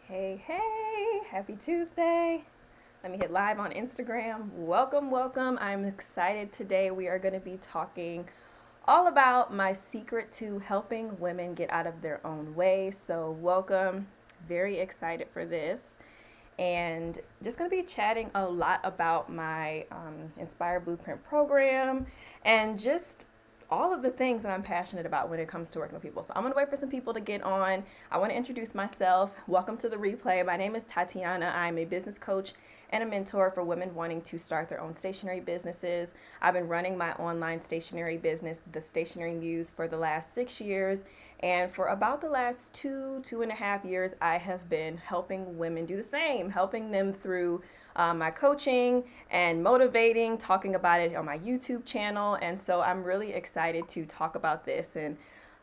Hey, hey, happy Tuesday. Let me hit live on Instagram. Welcome, welcome. I'm excited today. We are going to be talking all about my secret to helping women get out of their own way. So, welcome. Very excited for this. And just going to be chatting a lot about my Inspire Blueprint program and just all of the things that I'm passionate about when it comes to working with people. So I'm going to wait for some people to get on. I want to introduce myself. Welcome to the replay. My name is Tatiana. I'm a business coach and a mentor for women wanting to start their own stationery businesses. I've been running my online stationery business, The Stationery Muse, for the last 6 years. And for about the last 2.5 years, I have been helping women do the same, helping them through my coaching and motivating, talking about it on my YouTube channel. And so I'm really excited to talk about this. And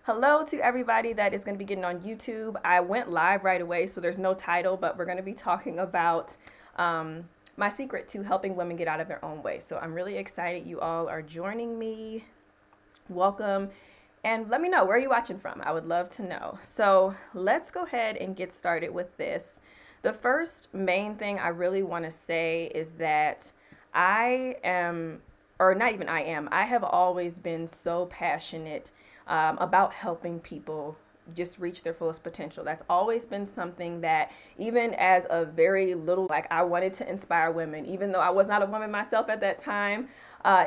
hello to everybody that is going to be getting on YouTube. I went live right away, so there's no title, but we're going to be talking about my secret to helping women get out of their own way. So I'm really excited you all are joining me. Welcome. And let me know, where are you watching from? I would love to know. So let's go ahead and get started with this. The first main thing I really want to say is that I am, or not even I am, I have always been so passionate about helping people just reach their fullest potential. That's always been something that, even as a very little, like, I wanted to inspire women, even though I was not a woman myself at that time.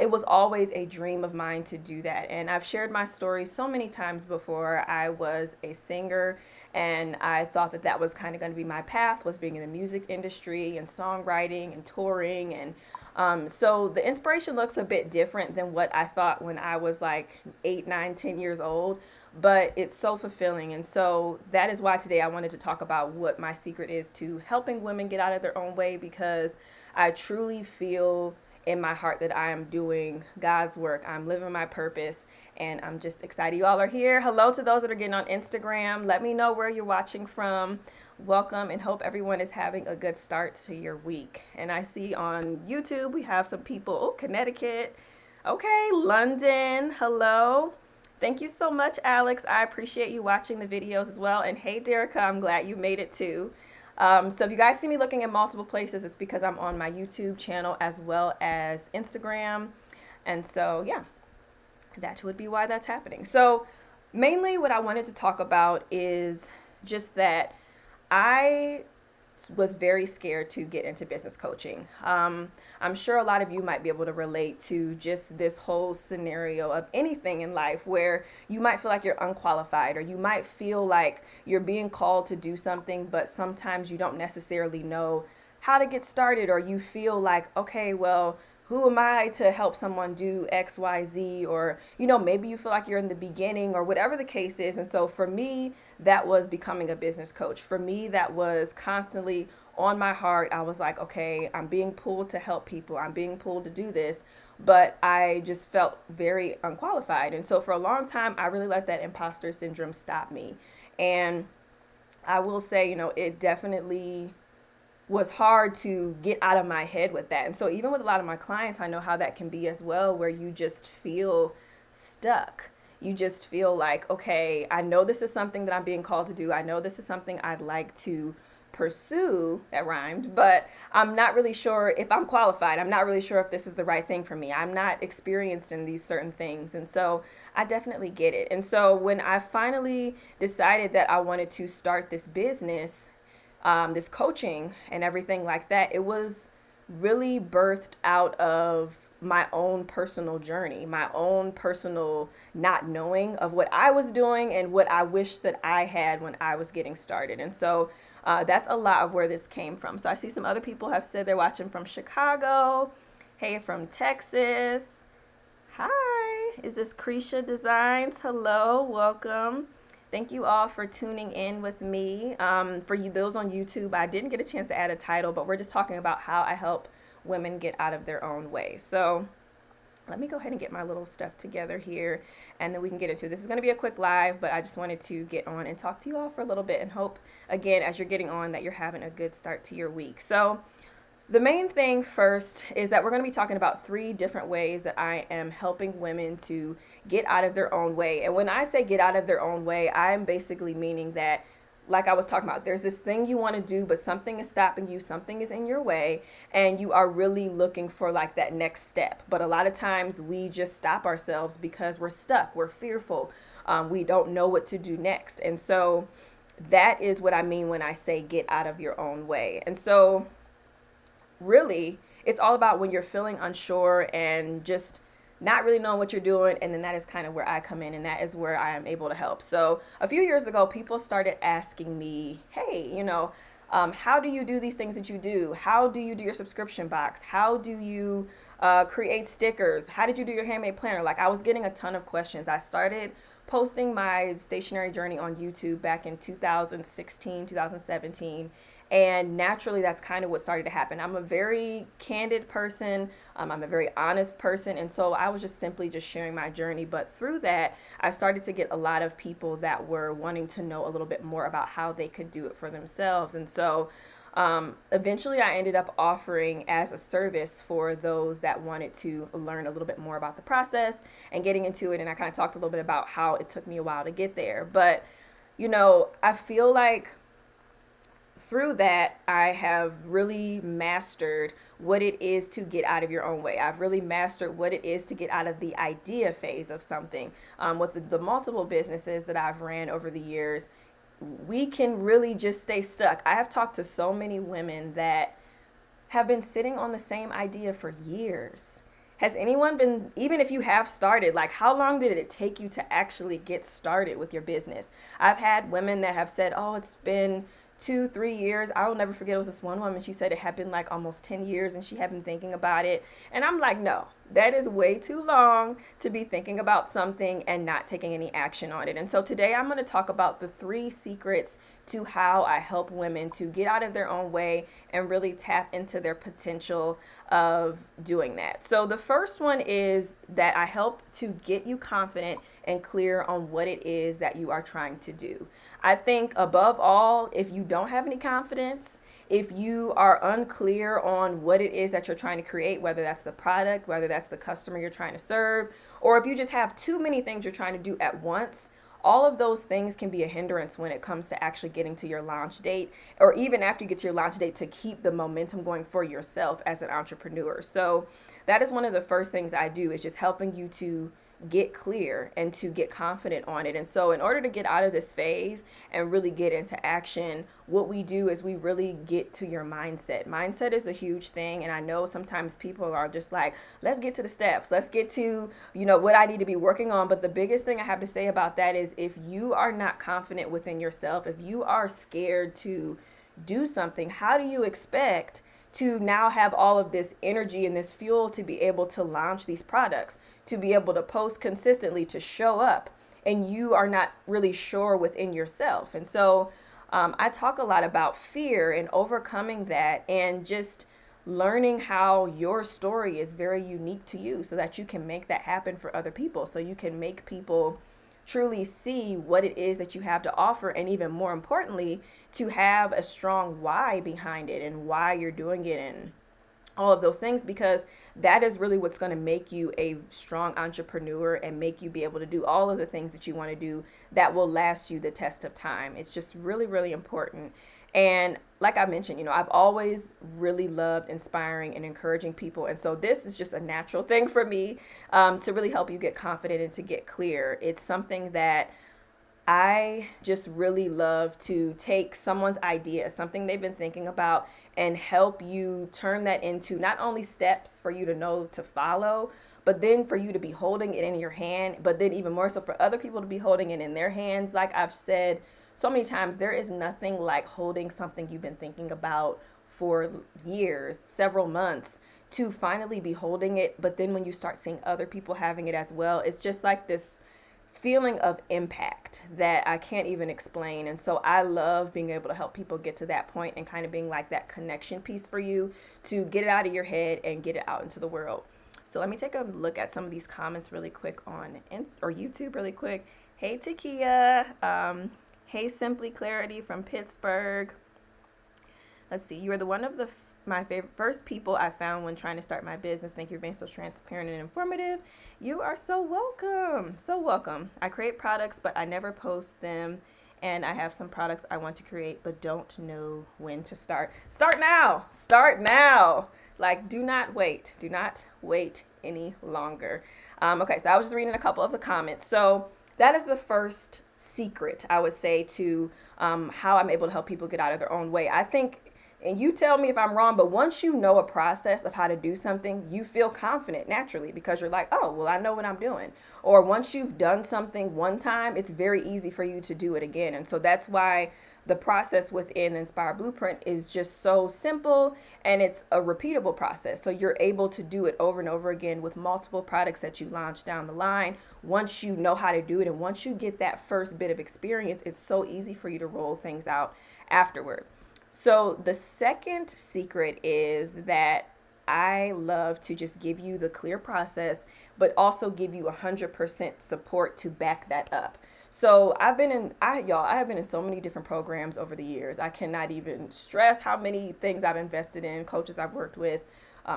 It was always a dream of mine to do that. And I've shared my story so many times before. I was a singer and I thought that that was kind of going to be my path, was being in the music industry and songwriting and touring. And so the inspiration looks a bit different than what I thought when I was like 8, 9, 10 years old, but it's so fulfilling. And so that is why today I wanted to talk about what my secret is to helping women get out of their own way, because I truly feel in my heart that I am doing God's work. I'm living my purpose, and I'm just excited you all are here. Hello to those that are getting on Instagram. Let me know where you're watching from. Welcome, and hope everyone is having a good start to your week. And I see on YouTube we have some people. Oh, Connecticut. Okay, London. Hello. Thank you so much, Alex. I appreciate you watching the videos as well. And hey, Derica, I'm glad you made it too. So if you guys see me looking at multiple places, it's because I'm on my YouTube channel as well as Instagram. And so, yeah, that would be why that's happening. So mainly what I wanted to talk about is just that I was very scared to get into business coaching. I'm sure a lot of you might be able to relate to just this whole scenario of anything in life where you might feel like you're unqualified, or you might feel like you're being called to do something, but sometimes you don't necessarily know how to get started, or you feel like, okay, well, who am I to help someone do X, Y, Z? Or, maybe you feel like you're in the beginning, or whatever the case is. And so for me, that was becoming a business coach. For me, that was constantly on my heart. I was like, okay, I'm being pulled to help people. I'm being pulled to do this, but I just felt very unqualified. And so for a long time, I really let that imposter syndrome stop me. And I will say, it definitely was hard to get out of my head with that. And so even with a lot of my clients, I know how that can be as well, where you just feel stuck. You just feel like, okay, I know this is something that I'm being called to do. I know this is something I'd like to pursue. That rhymed, but I'm not really sure if I'm qualified. I'm not really sure if this is the right thing for me. I'm not experienced in these certain things. And so I definitely get it. And so when I finally decided that I wanted to start this business, this coaching and everything like that, it was really birthed out of my own personal journey, my own personal not knowing of what I was doing and what I wish that I had when I was getting started. And so that's a lot of where this came from. So I see some other people have said they're watching from Chicago. Hey, from Texas. Hi, is this Cretia Designs? Hello, welcome. Thank you all for tuning in with me. For you, those on YouTube, I didn't get a chance to add a title, but we're just talking about how I help women get out of their own way. So let me go ahead and get my little stuff together here, and then we can get into it. This is going to be a quick live, but I just wanted to get on and talk to you all for a little bit, and hope, again, as you're getting on, that you're having a good start to your week. So the main thing first is that we're going to be talking about 3 different ways that I am helping women to get out of their own way. And when I say get out of their own way, I'm basically meaning that like I was talking about, there's this thing you want to do, but something is stopping you, something is in your way, and you are really looking for like that next step. But a lot of times we just stop ourselves because we're stuck, we're fearful, we don't know what to do next. And so that is what I mean when I say get out of your own way. And so really, it's all about when you're feeling unsure and just not really knowing what you're doing. And then that is kind of where I come in, and that is where I am able to help. So a few years ago, people started asking me, hey, how do you do these things that you do? How do you do your subscription box? How do you create stickers? How did you do your handmade planner? Like, I was getting a ton of questions. I started posting my stationery journey on YouTube back in 2016, 2017. And naturally, that's kind of what started to happen. I'm a very candid person. I'm a very honest person. And so I was just simply just sharing my journey. But through that, I started to get a lot of people that were wanting to know a little bit more about how they could do it for themselves. And so eventually I ended up offering as a service for those that wanted to learn a little bit more about the process and getting into it. And I kind of talked a little bit about how it took me a while to get there. But, I feel like through that, I have really mastered what it is to get out of your own way. I've really mastered what it is to get out of the idea phase of something. With the multiple businesses that I've ran over the years, we can really just stay stuck. I have talked to so many women that have been sitting on the same idea for years. Has anyone been, even if you have started, like how long did it take you to actually get started with your business? I've had women that have said, oh, it's been 2-3 years. I will never forget, it was this one woman, she said it had been like almost 10 years and she had been thinking about it. And I'm like, no, that is way too long to be thinking about something and not taking any action on it. And so today I'm going to talk about the 3 secrets to how I help women to get out of their own way and really tap into their potential of doing that. So the first one is that I help to get you confident and clear on what it is that you are trying to do. I think above all, if you don't have any confidence, if you are unclear on what it is that you're trying to create, whether that's the product, whether that's the customer you're trying to serve, or if you just have too many things you're trying to do at once, all of those things can be a hindrance when it comes to actually getting to your launch date, or even after you get to your launch date, to keep the momentum going for yourself as an entrepreneur. So that is one of the first things I do, is just helping you to get clear and to get confident on it. And so in order to get out of this phase and really get into action, what we do is we really get to your mindset. Mindset is a huge thing. And I know sometimes people are just like, let's get to the steps. Let's get to, what I need to be working on. But the biggest thing I have to say about that is, if you are not confident within yourself, if you are scared to do something, how do you expect to now have all of this energy and this fuel to be able to launch these products, to be able to post consistently, to show up, and you are not really sure within yourself? And so I talk a lot about fear and overcoming that, and just learning how your story is very unique to you, so that you can make that happen for other people, so you can make people truly see what it is that you have to offer, and even more importantly, to have a strong why behind it and why you're doing it and all of those things, because that is really what's going to make you a strong entrepreneur and make you be able to do all of the things that you want to do that will last you the test of time. It's just really, really important. And like I mentioned, I've always really loved inspiring and encouraging people. And so this is just a natural thing for me to really help you get confident and to get clear. It's something that I just really love to take someone's idea, something they've been thinking about, and help you turn that into not only steps for you to know to follow, but then for you to be holding it in your hand, but then even more so for other people to be holding it in their hands. Like I've said so many times, there is nothing like holding something you've been thinking about for years, several months, to finally be holding it. But then when you start seeing other people having it as well, it's just like this feeling of impact that I can't even explain. And so I love being able to help people get to that point and kind of being like that connection piece for you to get it out of your head and get it out into the world. So let me take a look at some of these comments really quick on YouTube really quick. Hey, Takia. Hey, Simply Clarity from Pittsburgh. Let's see. You are one of my favorite first people I found when trying to start my business. Thank you for being so transparent and informative. You are so welcome. So welcome. I create products, but I never post them and I have some products I want to create but don't know when to start. Start now. Start now. Like, do not wait. Do not wait any longer. Okay, so I was just reading a couple of the comments. So that is the first secret, I would say, to how I'm able to help people get out of their own way. I think, and you tell me if I'm wrong, but once you know a process of how to do something, you feel confident naturally because you're like, oh, well, I know what I'm doing. Or once you've done something one time, it's very easy for you to do it again. And so that's why the process within the Inspire Blueprint is just so simple, and it's a repeatable process. So you're able to do it over and over again with multiple products that you launch down the line. Once you know how to do it and once you get that first bit of experience, it's so easy for you to roll things out afterward. So the second secret is that I love to just give you the clear process, but also give you 100% support to back that up. So I have been in so many different programs over the years. I cannot even stress how many things I've invested in, coaches I've worked with,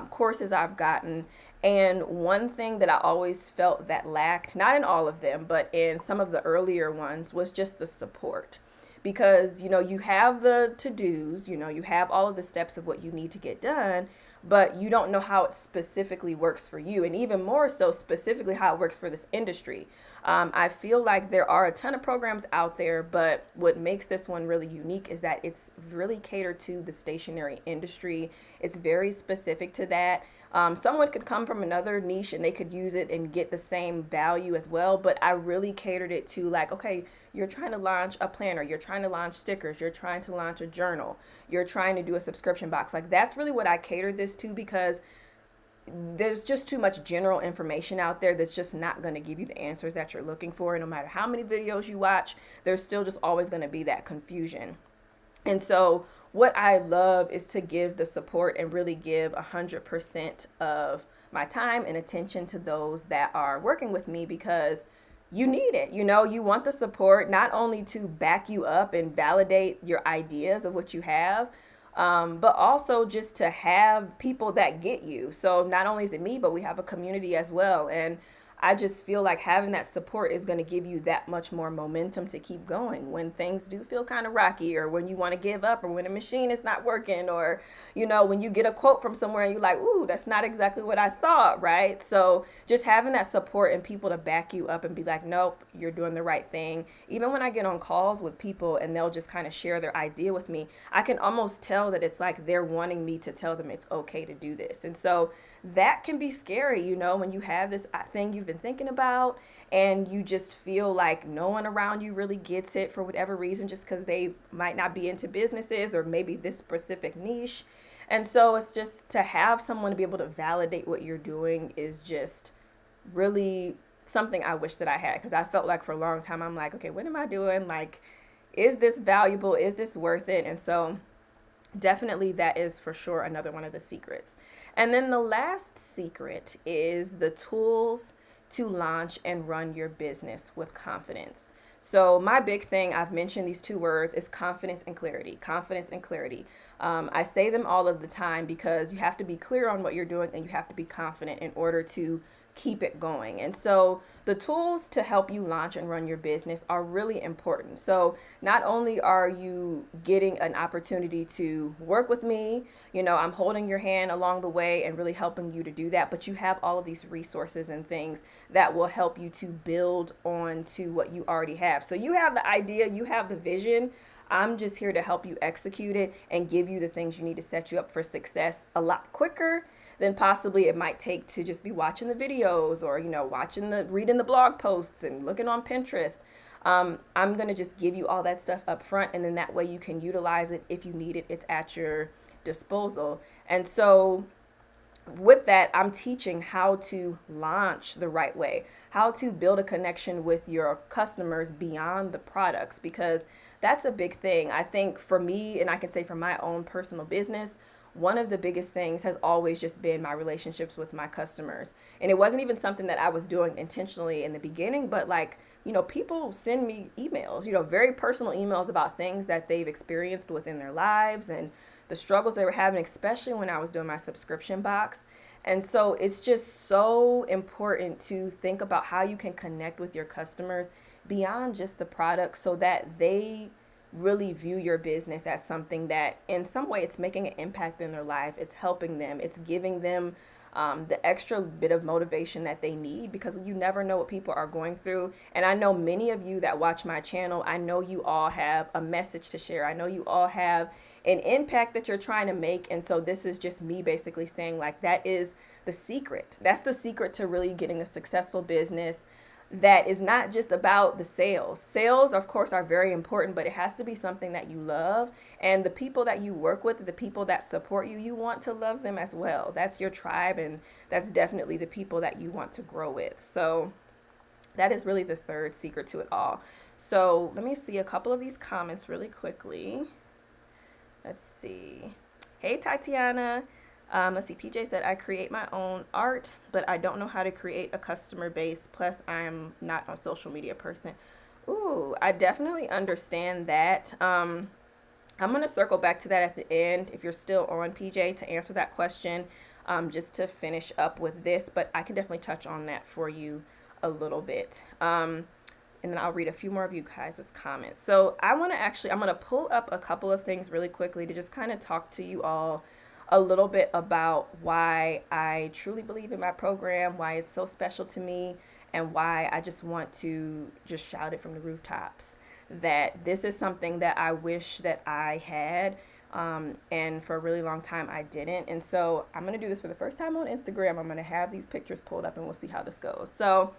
courses I've gotten. And one thing that I always felt that lacked, not in all of them, but in some of the earlier ones, was just the support. Because, you have the to-dos, you have all of the steps of what you need to get done, but you don't know how it specifically works for you, and even more so specifically how it works for this industry. I feel like there are a ton of programs out there, but what makes this one really unique is that it's really catered to the stationery industry. It's very specific to that. Someone could come from another niche and they could use it and get the same value as well, but I really catered it to, like, okay, you're trying to launch a planner, you're trying to launch stickers, you're trying to launch a journal, you're trying to do a subscription box. Like, that's really what I catered this to, because there's just too much general information out there that's just not going to give you the answers that you're looking for. And no matter how many videos you watch, there's still just always going to be that confusion. And so what I love is to give the support and really give 100% of my time and attention to those that are working with me, because you need it. You want the support not only to back you up and validate your ideas of what you have, but also just to have people that get you. So not only is it me, but we have a community as well. And I just feel like having that support is going to give you that much more momentum to keep going when things do feel kind of rocky, or when you want to give up, or when a machine is not working, or, when you get a quote from somewhere and you're like, ooh, that's not exactly what I thought, right? So just having that support and people to back you up and be like, nope, you're doing the right thing. Even when I get on calls with people and they'll just kind of share their idea with me, I can almost tell that it's like they're wanting me to tell them it's okay to do this. And so that can be scary, when you have this thing you've been thinking about and you just feel like no one around you really gets it for whatever reason, just because they might not be into businesses or maybe this specific niche. And so it's just to have someone to be able to validate what you're doing is just really something I wish that I had, because I felt like for a long time I'm like, okay, what am I doing? Like, is this valuable? Is this worth it? And so definitely that is for sure another one of the secrets. And then the last secret is the tools to launch and run your business with confidence. So my big thing, I've mentioned these two words, is confidence and clarity. Confidence and clarity. I say them all of the time because you have to be clear on what you're doing and you have to be confident in order to keep it going. And so the tools to help you launch and run your business are really important. So not only are you getting an opportunity to work with me, I'm holding your hand along the way and really helping you to do that, but you have all of these resources and things that will help you to build on to what you already have. So you have the idea, you have the vision. I'm just here to help you execute it and give you the things you need to set you up for success a lot quicker than possibly it might take to just be watching the videos or, reading the blog posts and looking on Pinterest. I'm going to just give you all that stuff up front, and then that way you can utilize it if you need it. It's at your disposal. And so with that, I'm teaching how to launch the right way, how to build a connection with your customers beyond the products, because that's a big thing. I think for me, and I can say for my own personal business, one of the biggest things has always just been my relationships with my customers. And it wasn't even something that I was doing intentionally in the beginning, but people send me emails, very personal emails about things that they've experienced within their lives and the struggles they were having, especially when I was doing my subscription box. And so it's just so important to think about how you can connect with your customers beyond just the product, so that they really view your business as something that in some way it's making an impact in their life. It's helping them. It's giving them the extra bit of motivation that they need, because you never know what people are going through. And I know many of you that watch my channel, I know you all have a message to share. I know you all have an impact that you're trying to make. And so this is just me basically saying, like, that is the secret. That's the secret to really getting a successful business that is not just about the sales. Sales, of course, are very important, but it has to be something that you love. And the people that you work with, the people that support you, you want to love them as well. That's your tribe, and that's definitely the people that you want to grow with. So that is really the third secret to it all. So let me see a couple of these comments really quickly. Let's see. Hey, Tatiana. Let's see, PJ said, I create my own art, but I don't know how to create a customer base. Plus, I'm not a social media person. Ooh, I definitely understand that. I'm going to circle back to that at the end, if you're still on, PJ, to answer that question, just to finish up with this. But I can definitely touch on that for you a little bit. And then I'll read a few more of you guys' comments. So I'm going to pull up a couple of things really quickly to just kind of talk to you all a little bit about why I truly believe in my program, why it's so special to me, and why I just want to just shout it from the rooftops that this is something that I wish that I had, and for a really long time I didn't. And so I'm going to do this for the first time on Instagram. I'm going to have these pictures pulled up and we'll see how this goes. So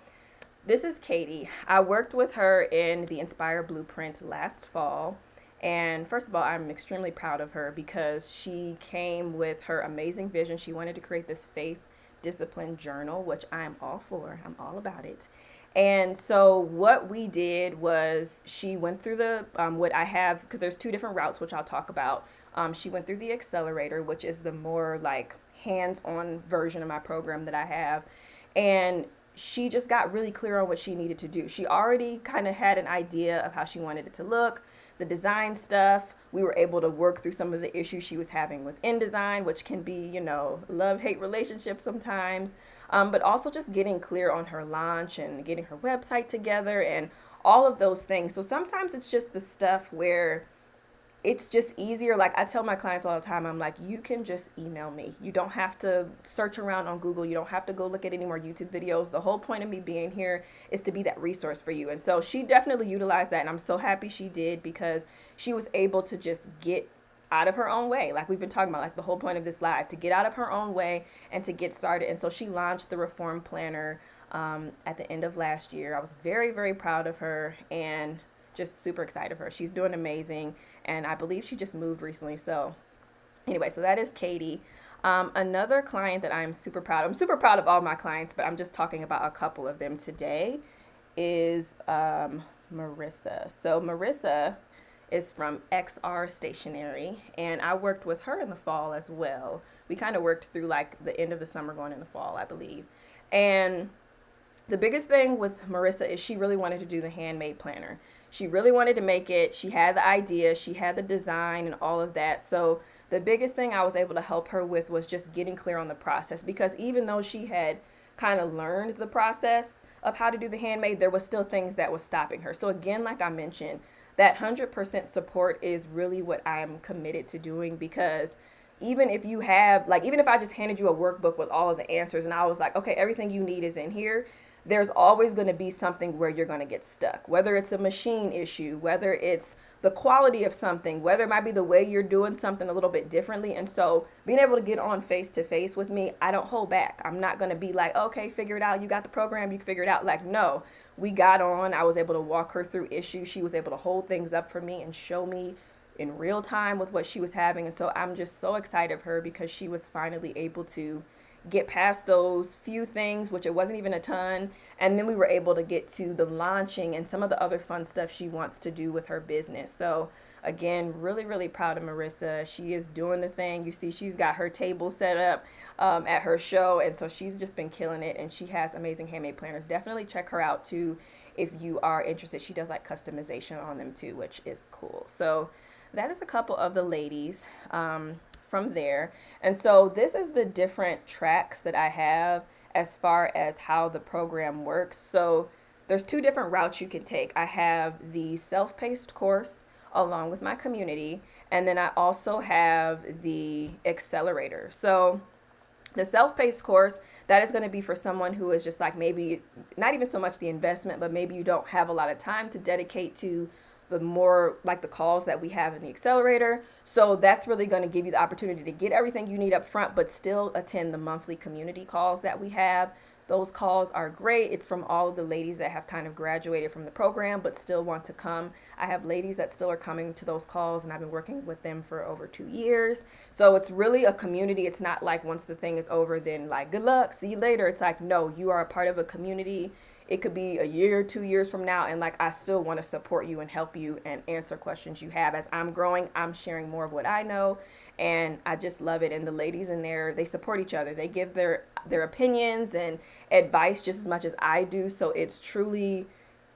this is Katie. I worked with her in the Inspire Blueprint last fall. And first of all, I'm extremely proud of her because she came with her amazing vision. She wanted to create this faith discipline journal, which I'm all for. I'm all about it. And so what we did was she went through the, what I have, because there's two different routes, which I'll talk about. She went through the accelerator, which is the more like hands-on version of my program that I have. And she just got really clear on what she needed to do. She already kind of had an idea of how she wanted it to look. The design stuff, we were able to work through some of the issues she was having with InDesign, which can be, you know, love-hate relationships sometimes, but also just getting clear on her launch and getting her website together and all of those things. So sometimes it's just the stuff where it's just easier. Like I tell my clients all the time, I'm like, you can just email me. You don't have to search around on Google. You don't have to go look at any more YouTube videos. The whole point of me being here is to be that resource for you. And so she definitely utilized that. And I'm so happy she did, because she was able to just get out of her own way. Like we've been talking about, like the whole point of this live, to get out of her own way and to get started. And so she launched the Reform Planner at the end of last year. I was very, very proud of her and just super excited for her. She's doing amazing. And I believe she just moved recently. So anyway, so that is Katie. Another client that I'm super proud of all my clients, but I'm just talking about a couple of them today, is Marissa. So Marissa is from XR Stationery, and I worked with her in the fall as well. We kind of worked through like the end of the summer going in the fall, I believe. And the biggest thing with Marissa is she really wanted to do the handmade planner. She really wanted to make it. She had the idea, she had the design and all of that. So the biggest thing I was able to help her with was just getting clear on the process, because even though she had kind of learned the process of how to do the handmade, there was still things that was stopping her. So again, like I mentioned, that 100% support is really what I'm committed to doing, because even if you have, like, even if I just handed you a workbook with all of the answers and I was like, okay, everything you need is in here, there's always going to be something where you're going to get stuck, whether it's a machine issue, whether it's the quality of something, whether it might be the way you're doing something a little bit differently. And so being able to get on face to face with me, I don't hold back. I'm not going to be like, okay, figure it out. You got the program, you can figure it out. Like, no, we got on. I was able to walk her through issues. She was able to hold things up for me and show me in real time with what she was having. And so I'm just so excited for her, because she was finally able to get past those few things, which it wasn't even a ton. And then we were able to get to the launching and some of the other fun stuff she wants to do with her business. So again, really, really proud of Marissa. She is doing the thing. You see, she's got her table set up at her show. And so she's just been killing it. And she has amazing handmade planners. Definitely check her out too, if you are interested. She does like customization on them too, which is cool. So that is a couple of the ladies from there. And so this is the different tracks that I have as far as how the program works. So there's two different routes you can take. I have the self-paced course along with my community, and then I also have the accelerator. So the self-paced course, that is going to be for someone who is just like, maybe not even so much the investment, but maybe you don't have a lot of time to dedicate to the more like the calls that we have in the accelerator. So that's really going to give you the opportunity to get everything you need up front, but still attend the monthly community calls that we have. Those calls are great. It's from all of the ladies that have kind of graduated from the program but still want to come. I have ladies that still are coming to those calls, and I've been working with them for over 2 years. So it's really a community. It's not like once the thing is over, then like, good luck, see you later. It's like, no, you are a part of a community. It could be a year, 2 years from now, and like, I still want to support you and help you and answer questions you have. As I'm growing, I'm sharing more of what I know, and I just love it. And the ladies in there, they support each other. They give their opinions and advice just as much as I do. So it's truly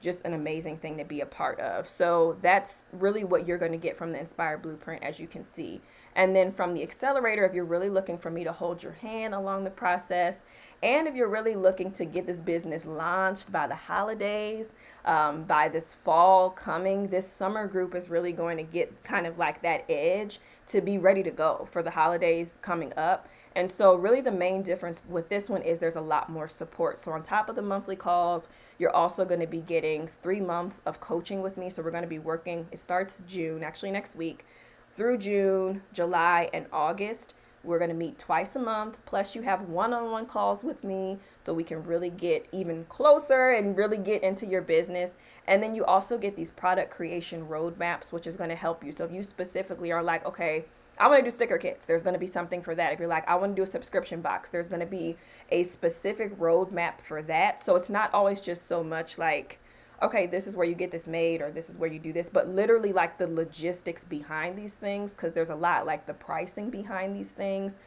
just an amazing thing to be a part of. So that's really what you're going to get from the Inspire Blueprint, as you can see. And then from the accelerator, if you're really looking for me to hold your hand along the process, and if you're really looking to get this business launched by the holidays, by this fall coming, this summer group is really going to get kind of like that edge to be ready to go for the holidays coming up. And so really the main difference with this one is there's a lot more support. So on top of the monthly calls, you're also going to be getting 3 months of coaching with me. So we're going to be working, it starts June, actually next week, through June, July, and August. We're going to meet twice a month. Plus you have one-on-one calls with me so we can really get even closer and really get into your business. And then you also get these product creation roadmaps, which is going to help you. So if you specifically are like, okay, I want to do sticker kits, there's going to be something for that. If you're like, I want to do a subscription box, there's going to be a specific roadmap for that. So it's not always just so much like, okay, this is where you get this made, or this is where you do this, but literally like the logistics behind these things, because there's a lot, like the pricing behind these things.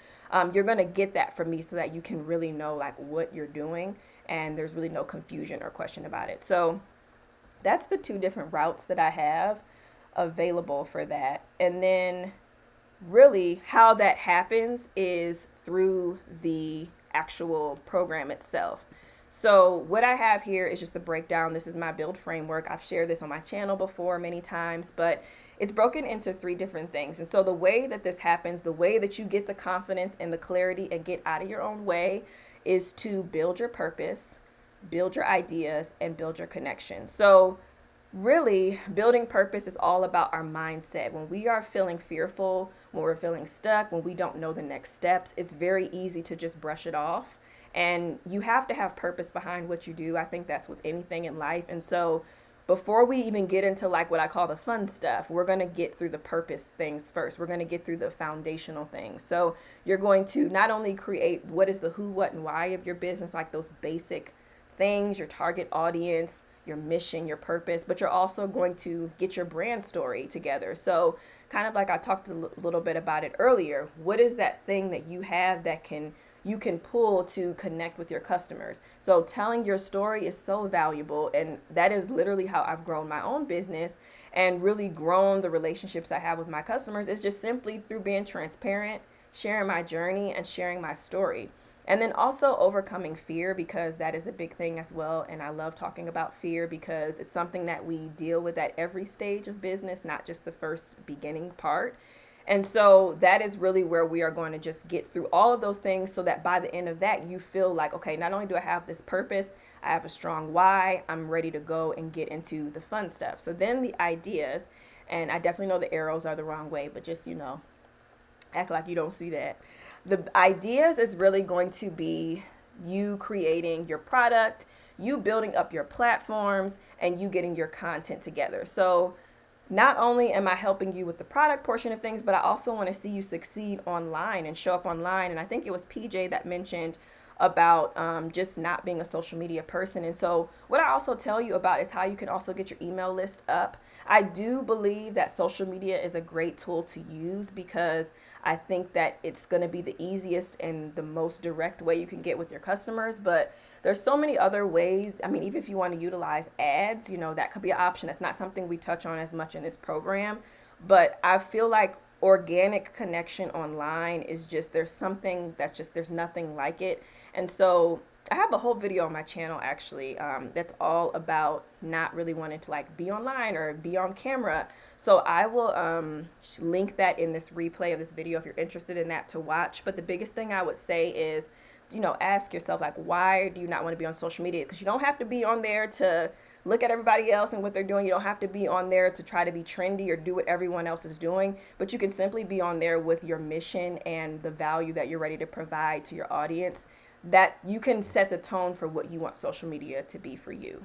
You're going to get that from me so that you can really know like what you're doing, and there's really no confusion or question about it. So that's the two different routes that I have available for that. And then really how that happens is through the actual program itself. So what I have here is just the breakdown. This is my build framework. I've shared this on my channel before many times, but it's broken into 3 different things. And so the way that this happens, the way that you get the confidence and the clarity and get out of your own way, is to build your purpose, build your ideas, and build your connection. So really, building purpose is all about our mindset. When we are feeling fearful, when we're feeling stuck, when we don't know the next steps, it's very easy to just brush it off. And you have to have purpose behind what you do. I think that's with anything in life. And so before we even get into like what I call the fun stuff, we're going to get through the purpose things first. We're going to get through the foundational things. So you're going to not only create what is the who, what, and why of your business, like those basic things, your target audience, your mission, your purpose, but you're also going to get your brand story together. So kind of like I talked a little bit about it earlier, what is that thing that you have that you can pull to connect with your customers? So telling your story is so valuable, and that is literally how I've grown my own business and really grown the relationships I have with my customers. It's just simply through being transparent, sharing my journey, and sharing my story. And then also overcoming fear, because that is a big thing as well. And I love talking about fear because it's something that we deal with at every stage of business, not just the first beginning part. And so that is really where we are going to just get through all of those things so that by the end of that, you feel like, okay, not only do I have this purpose, I have a strong why, I'm ready to go and get into the fun stuff. So then the ideas, and I definitely know the arrows are the wrong way, but just, act like you don't see that. The ideas is really going to be you creating your product, you building up your platforms, and you getting your content together. So not only am I helping you with the product portion of things, but I also want to see you succeed online and show up online. And I think it was PJ that mentioned about just not being a social media person. And so what I also tell you about is how you can also get your email list up. I do believe that social media is a great tool to use because I think that it's going to be the easiest and the most direct way you can get with your customers. But there's so many other ways. I mean, even if you want to utilize ads, that could be an option. That's not something we touch on as much in this program. But I feel like organic connection online is just, there's something that's just, there's nothing like it. And so I have a whole video on my channel actually that's all about not really wanting to like be online or be on camera. So I will link that in this replay of this video if you're interested in that to watch. But the biggest thing I would say is, ask yourself, like, why do you not want to be on social media? Because you don't have to be on there to look at everybody else and what they're doing. You don't have to be on there to try to be trendy or do what everyone else is doing, but you can simply be on there with your mission and the value that you're ready to provide to your audience, that you can set the tone for what you want social media to be for you.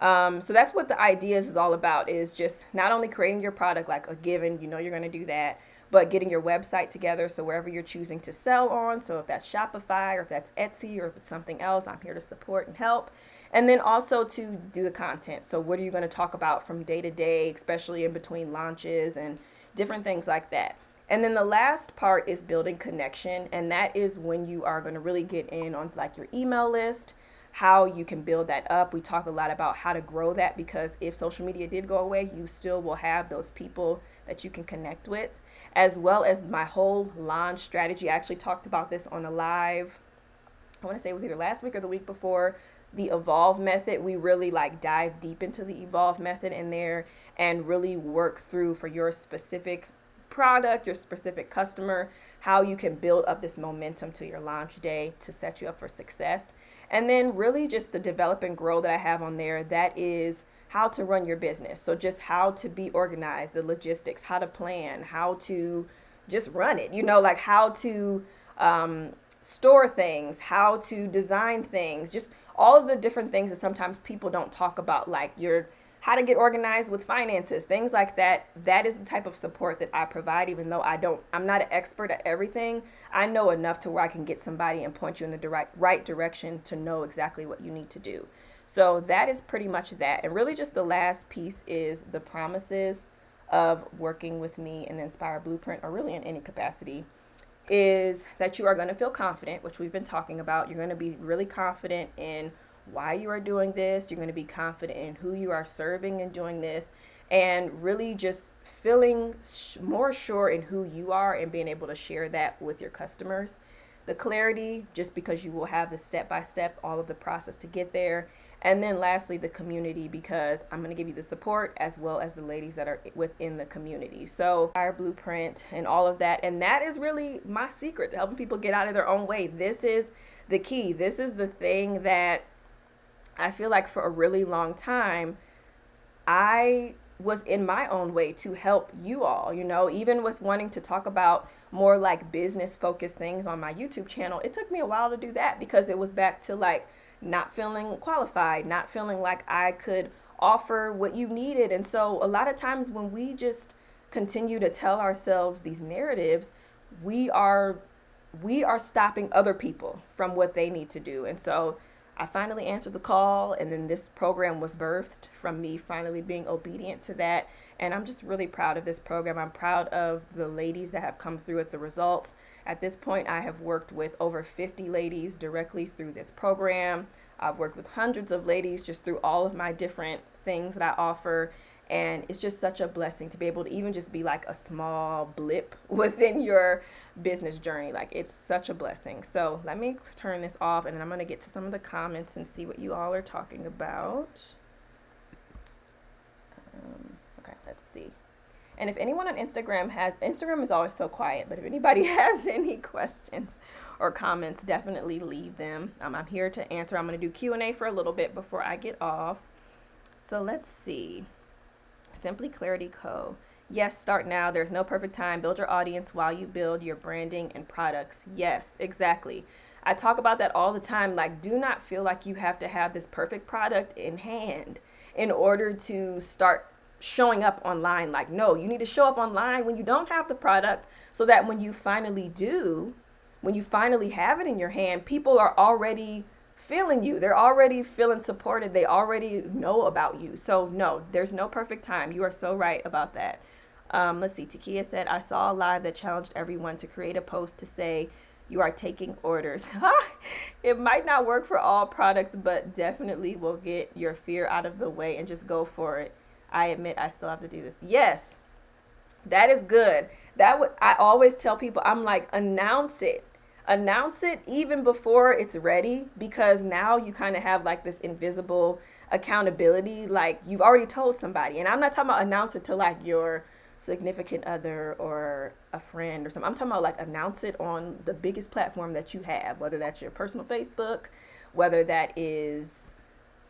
So that's what the ideas is all about, is just not only creating your product like a given, you're going to do that, but getting your website together. So wherever you're choosing to sell on, so if that's Shopify or if that's Etsy or if it's something else, I'm here to support and help. And then also to do the content. So what are you going to talk about from day to day, especially in between launches and different things like that. And then the last part is building connection. And that is when you are going to really get in on like your email list, how you can build that up. We talk a lot about how to grow that, because if social media did go away, you still will have those people that you can connect with, as well as my whole launch strategy. I actually talked about this on a live, I want to say it was either last week or the week before, the evolve method. We really like dive deep into the evolve method in there and really work through for your specific product, your specific customer, how you can build up this momentum to your launch day to set you up for success. And then really just the develop and grow that I have on there, that is how to run your business. So just how to be organized, the logistics, how to plan, how to just run it, like how to store things, how to design things, just all of the different things that sometimes people don't talk about, like how to get organized with finances, things like that. That is the type of support that I provide, even though I'm not an expert at everything. I know enough to where I can get somebody and point you in the right direction to know exactly what you need to do. So that is pretty much that. And really just the last piece is the promises of working with me in the Inspire Blueprint, or really in any capacity, is that you are going to feel confident, which we've been talking about. You're going to be really confident in why you are doing this. You're going to be confident in who you are serving in doing this, and really just feeling more sure in who you are and being able to share that with your customers. The clarity, just because you will have the step-by-step, all of the process to get there. And then lastly, the community, because I'm going to give you the support as well as the ladies that are within the community. So our blueprint and all of that. And that is really my secret to helping people get out of their own way. This is the key. This is the thing that I feel like for a really long time, I was in my own way to help you all, even with wanting to talk about more like business focused things on my YouTube channel. It took me a while to do that, because it was back to like not feeling qualified, not feeling like I could offer what you needed. And so a lot of times when we just continue to tell ourselves these narratives, we are stopping other people from what they need to do. And so I finally answered the call, and then this program was birthed from me finally being obedient to that. And I'm just really proud of this program. I'm proud of the ladies that have come through with the results. At this point, I have worked with over 50 ladies directly through this program. I've worked with hundreds of ladies just through all of my different things that I offer. And it's just such a blessing to be able to even just be like a small blip within your business journey. Like, it's such a blessing. So let me turn this off, and then I'm going to get to some of the comments and see what you all are talking about. Okay, let's see. And if anyone on Instagram is always so quiet, but if anybody has any questions or comments, definitely leave them. I'm here to answer. I'm going to do Q&A for a little bit before I get off. So let's see. Simply Clarity Co. Yes, start now. There's no perfect time. Build your audience while you build your branding and products. Yes, exactly. I talk about that all the time. Like, do not feel like you have to have this perfect product in hand in order to start showing up online. Like, no, you need to show up online when you don't have the product, so that when you finally do, when you finally have it in your hand, people are already feeling you. They're already feeling supported. They already know about you. So no, there's no perfect time. You are so right about that. Let's see. Takia said, I saw a live that challenged everyone to create a post to say you are taking orders. It might not work for all products, but definitely will get your fear out of the way and just go for it. I admit I still have to do this. Yes, that is good. I always tell people, I'm like, announce it. Announce it even before it's ready, because now you kind of have like this invisible accountability. Like you've already told somebody, and I'm not talking about announce it to like your significant other or a friend or something. I'm talking about like announce it on the biggest platform that you have, whether that's your personal Facebook, whether that is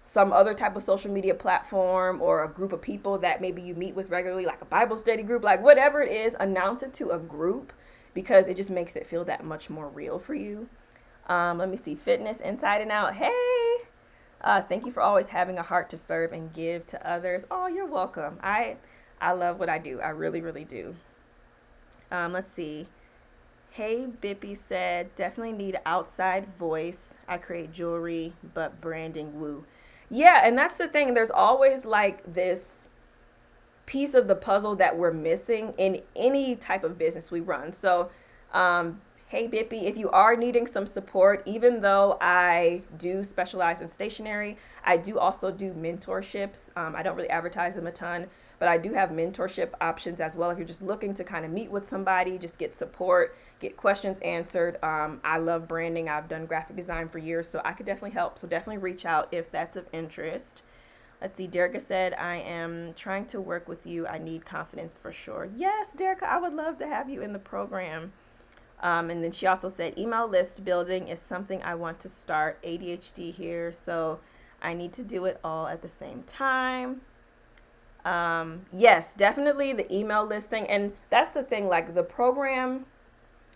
some other type of social media platform or a group of people that maybe you meet with regularly, like a Bible study group, like whatever it is, announce it to a group, because it just makes it feel that much more real for you. Let me see. Fitness Inside and Out. Hey, thank you for always having a heart to serve and give to others. Oh, you're welcome. I love what I do. I really, really do. Let's see. Hey, Bippy said, definitely need outside voice. I create jewelry, but branding, woo. Yeah, and that's the thing. There's always like this piece of the puzzle that we're missing in any type of business we run. So, hey, Bippy, if you are needing some support, even though I do specialize in stationery, I do also do mentorships. I don't really advertise them a ton, but I do have mentorship options as well. If you're just looking to kind of meet with somebody, just get support, get questions answered. I love branding. I've done graphic design for years, so I could definitely help. So definitely reach out if that's of interest. Let's see. Derica said, I am trying to work with you. I need confidence for sure. Yes, Derica, I would love to have you in the program. And then she also said, email list building is something I want to start. ADHD here, so I need to do it all at the same time. Yes, definitely the email list thing. And that's the thing, like the program,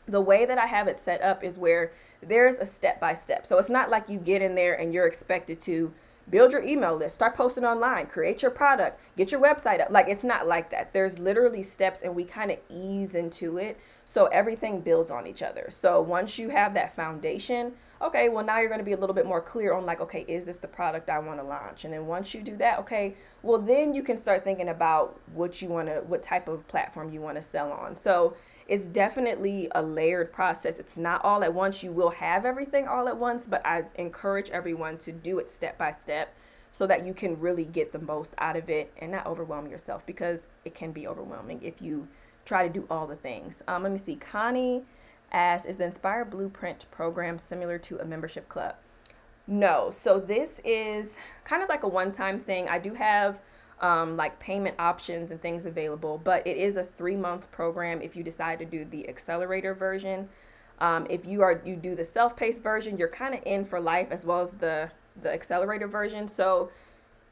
the way that I have it set up is where there's a step by step. So it's not like you get in there and you're expected to build your email list, start posting online, create your product, get your website up. Like it's not like that. There's literally steps, and we kind of ease into it. So everything builds on each other. So once you have that foundation, okay, well now you're going to be a little bit more clear on like, okay, is this the product I want to launch? And then once you do that, okay, well then you can start thinking about what type of platform you want to sell on. So it's definitely a layered process. It's not all at once. You will have everything all at once, but I encourage everyone to do it step by step so that you can really get the most out of it and not overwhelm yourself, because it can be overwhelming if you try to do all the things. Let me see. Connie asks, is the Inspire Blueprint program similar to a membership club? No. So this is kind of like a one-time thing. I do have like payment options and things available, but it is a 3-month program if you decide to do the accelerator version. If you do the self-paced version, you're kind of in for life, as well as the accelerator version. So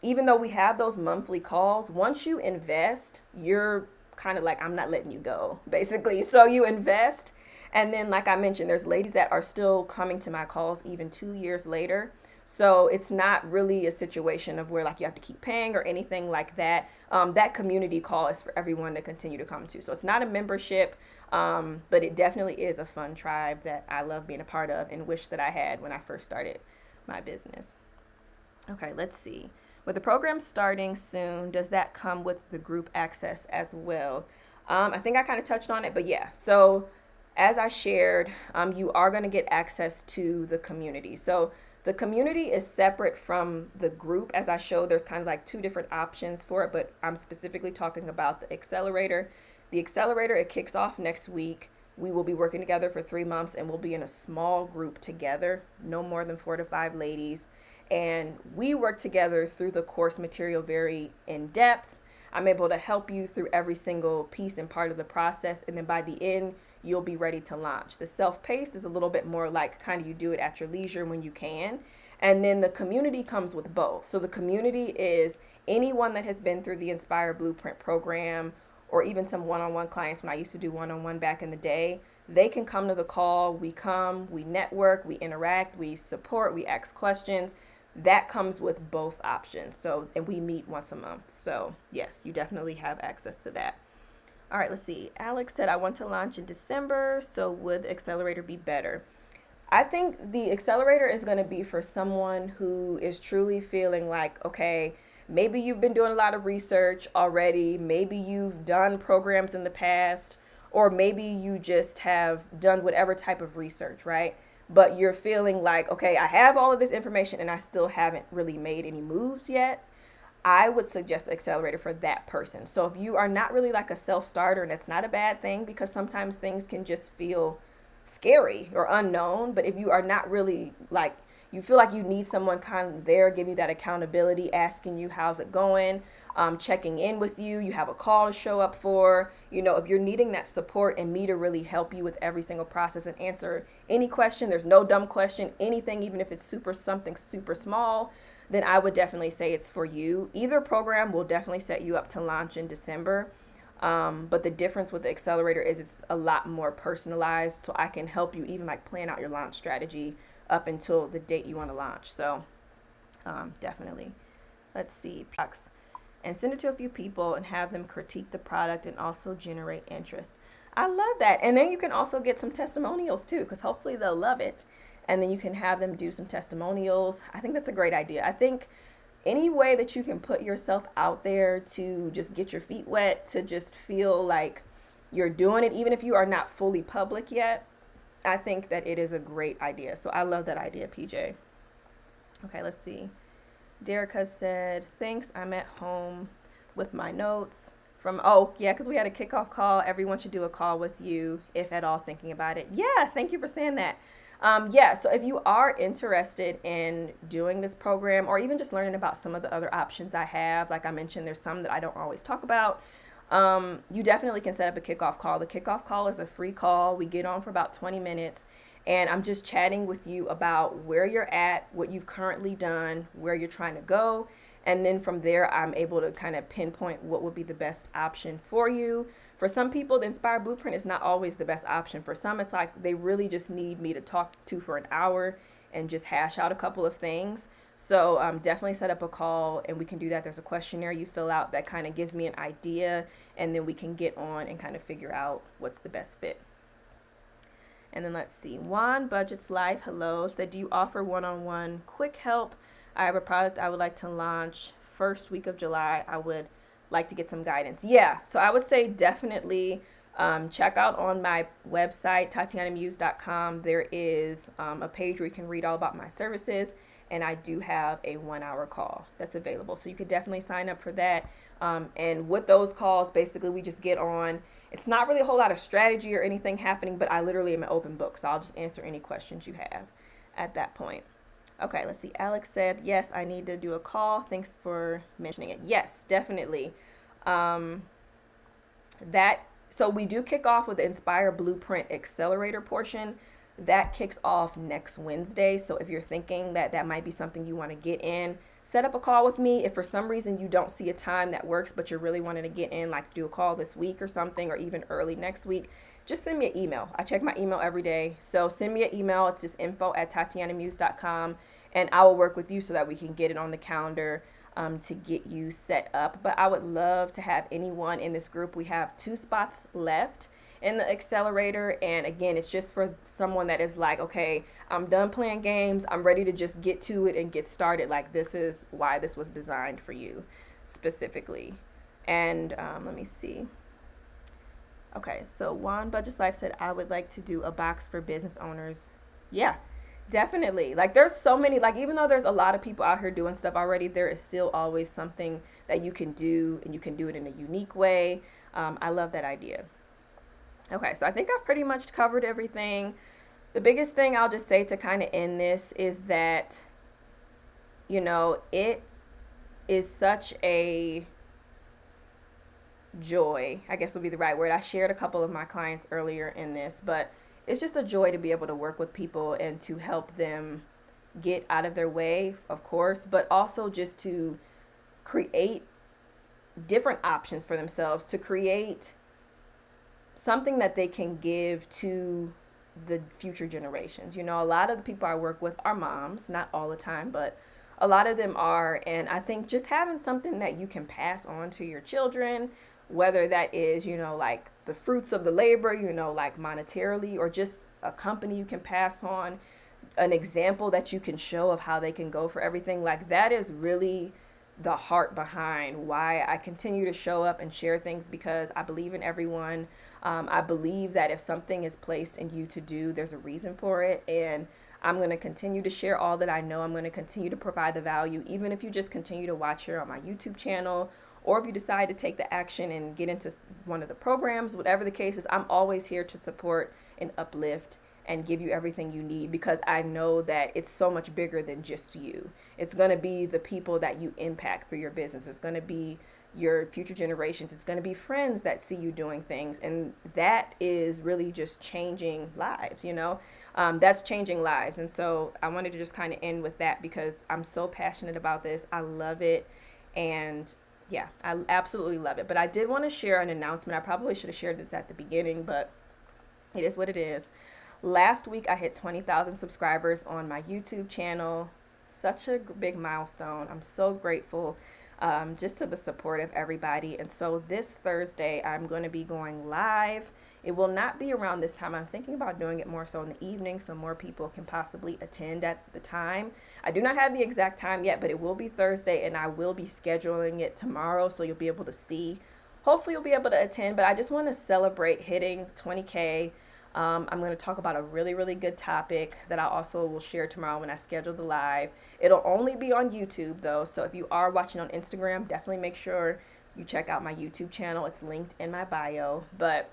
even though we have those monthly calls, once you invest, you're kind of like, I'm not letting you go, basically. So you invest, and then like I mentioned, there's ladies that are still coming to my calls even 2 years later. So it's not really a situation of where like you have to keep paying or anything like that. That community call is for everyone to continue to come to. So it's not a membership, but it definitely is a fun tribe that I love being a part of and wish that I had when I first started my business. Okay, let's see. With the program starting soon, does that come with the group access as well? I think I kind of touched on it, but yeah. So as I shared, you are going to get access to the community. So the community is separate from the group. As I showed, there's kind of like 2 different options for it, but I'm specifically talking about the accelerator. The accelerator, it kicks off next week. We will be working together for 3 months, and we'll be in a small group together, no more than 4 to 5 ladies. And we work together through the course material very in depth. I'm able to help you through every single piece and part of the process. And then by the end, you'll be ready to launch. The self-paced is a little bit more like kind of you do it at your leisure when you can. And then the community comes with both. So the community is anyone that has been through the Inspire Blueprint program, or even some one-on-one clients when I used to do one-on-one back in the day. They can come to the call. We come, we network, we interact, we support, we ask questions. That comes with both options. So, and we meet once a month. So yes, you definitely have access to that. All right, let's see. Alex said, I want to launch in December, so would the accelerator be better? I think the accelerator is going to be for someone who is truly feeling like, okay, maybe you've been doing a lot of research already. Maybe you've done programs in the past, or maybe you just have done whatever type of research, right? But you're feeling like, okay, I have all of this information and I still haven't really made any moves yet. I would suggest the accelerator for that person. So if you are not really like a self-starter, and that's not a bad thing, because sometimes things can just feel scary or unknown. But if you are not really like, you feel like you need someone kind of there, give you that accountability, asking you how's it going, checking in with you, you have a call to show up for, if you're needing that support and me to really help you with every single process and answer any question, there's no dumb question, anything, even if it's something super small, then I would definitely say it's for you. Either program will definitely set you up to launch in December. But the difference with the accelerator is it's a lot more personalized, so I can help you even like plan out your launch strategy up until the date you want to launch. So definitely. Let's see. And send it to a few people and have them critique the product and also generate interest. I love that. And then you can also get some testimonials too, because hopefully they'll love it. And then you can have them do some testimonials. I think that's a great idea. I think any way that you can put yourself out there to just get your feet wet, to just feel like you're doing it, even if you are not fully public yet, I think that it is a great idea. So I love that idea, PJ. Okay, let's see. Derek has said, thanks, I'm at home with my notes from, because we had a kickoff call. Everyone should do a call with you, if at all thinking about it. Yeah, thank you for saying that. So if you are interested in doing this program or even just learning about some of the other options I have, like I mentioned, there's some that I don't always talk about. You definitely can set up a kickoff call. The kickoff call is a free call. We get on for about 20 minutes. And I'm just chatting with you about where you're at, what you've currently done, where you're trying to go. And then from there, I'm able to kind of pinpoint what would be the best option for you. For some people, the Inspire Blueprint is not always the best option. For some, it's like they really just need me to talk to for an hour and just hash out a couple of things. So definitely set up a call and we can do that. There's a questionnaire you fill out that kind of gives me an idea, and then we can get on and kind of figure out what's the best fit. And then let's see, Juan Budgets Life, hello, said, do you offer one-on-one quick help? I have a product I would like to launch first week of July. I would like to get some guidance. Yeah, so I would say definitely check out on my website, TatianaMuse.com. There is a page where you can read all about my services, and I do have a 1-hour call that's available. So you could definitely sign up for that. And with those calls, basically we just get on. It's not really a whole lot of strategy or anything happening, but I literally am an open book. So I'll just answer any questions you have at that point. Okay, let's see. Alex said, yes, I need to do a call. Thanks for mentioning it. Yes, definitely. So we do kick off with the Inspire Blueprint Accelerator portion. That kicks off next Wednesday. So if you're thinking that might be something you want to get in, set up a call with me. If for some reason you don't see a time that works, but you're really wanting to get in, like do a call this week or something, or even early next week, just send me an email. I check my email every day. So send me an email. It's just info@TatianaMuse.com, and I will work with you so that we can get it on the calendar to get you set up. But I would love to have anyone in this group. We have 2 spots left in the accelerator, and again, it's just for someone that is like, okay, I'm done playing games, I'm ready to just get to it and get started. Like, this is why this was designed for you specifically. And let me see. Okay, so Juan Budgets Life said, I would like to do a box for business owners. Yeah, definitely. Like, there's so many, like, even though there's a lot of people out here doing stuff already, there is still always something that you can do, and you can do it in a unique way. I love that idea. Okay, so I think I've pretty much covered everything. The biggest thing I'll just say to kind of end this is that, it is such a joy, I guess would be the right word. I shared a couple of my clients earlier in this, but it's just a joy to be able to work with people and to help them get out of their way, of course, but also just to create different options for themselves, to create something that they can give to the future generations. A lot of the people I work with are moms, not all the time, but a lot of them are. And I think just having something that you can pass on to your children, whether that is, like the fruits of the labor, like monetarily, or just a company you can pass on, an example that you can show of how they can go for everything, like that is really the heart behind why I continue to show up and share things, because I believe in everyone. I believe that if something is placed in you to do, there's a reason for it. And I'm going to continue to share all that I know. I'm going to continue to provide the value, even if you just continue to watch here on my YouTube channel, or if you decide to take the action and get into one of the programs, whatever the case is, I'm always here to support and uplift and give you everything you need, because I know that it's so much bigger than just you. It's going to be the people that you impact through your business. It's going to be your future generations. It's going to be friends that see you doing things. And that is really just changing lives, that's changing lives. And so I wanted to just kind of end with that because I'm so passionate about this. I love it. And yeah, I absolutely love it. But I did want to share an announcement. I probably should have shared this at the beginning, but it is what it is. Last week, I hit 20,000 subscribers on my YouTube channel. Such a big milestone. I'm so grateful just to the support of everybody. And so this Thursday, I'm going to be going live. It will not be around this time. I'm thinking about doing it more so in the evening so more people can possibly attend at the time. I do not have the exact time yet, but it will be Thursday, and I will be scheduling it tomorrow so you'll be able to see. Hopefully you'll be able to attend, but I just want to celebrate hitting 20K. I'm going to talk about a really, really good topic that I also will share tomorrow when I schedule the live. It'll only be on YouTube though, so if you are watching on Instagram, definitely make sure you check out my YouTube channel. It's linked in my bio. But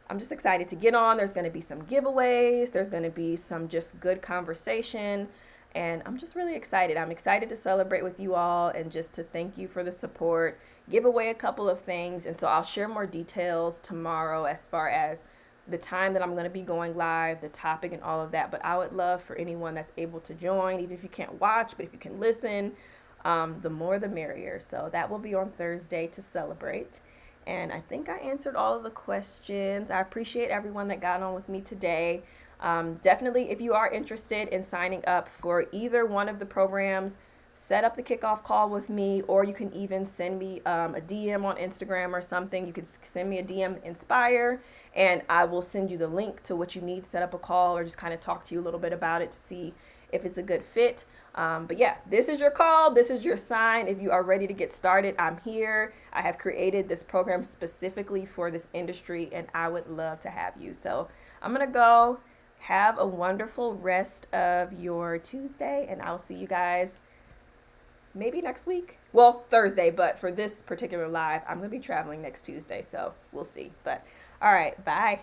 I'm just excited to get on. There's going to be some giveaways. There's going to be some just good conversation. And I'm just really excited. I'm excited to celebrate with you all and just to thank you for the support, give away a couple of things. And so I'll share more details tomorrow as far as the time that I'm going to be going live, the topic and all of that. But I would love for anyone that's able to join, even if you can't watch, but if you can listen, the more the merrier. So that will be on Thursday to celebrate. And I think I answered all of the questions. I appreciate everyone that got on with me today. Definitely, if you are interested in signing up for either one of the programs, set up the kickoff call with me, or you can even send me a DM on Instagram or something. You can send me a DM Inspire, and I will send you the link to what you need to set up a call or just kind of talk to you a little bit about it to see if it's a good fit. But yeah, this is your call. This is your sign. If you are ready to get started, I'm here. I have created this program specifically for this industry, and I would love to have you. So I'm going to go. Have a wonderful rest of your Tuesday, and I'll see you guys maybe next week. Well, Thursday, but for this particular live, I'm going to be traveling next Tuesday, so we'll see. But all right, bye.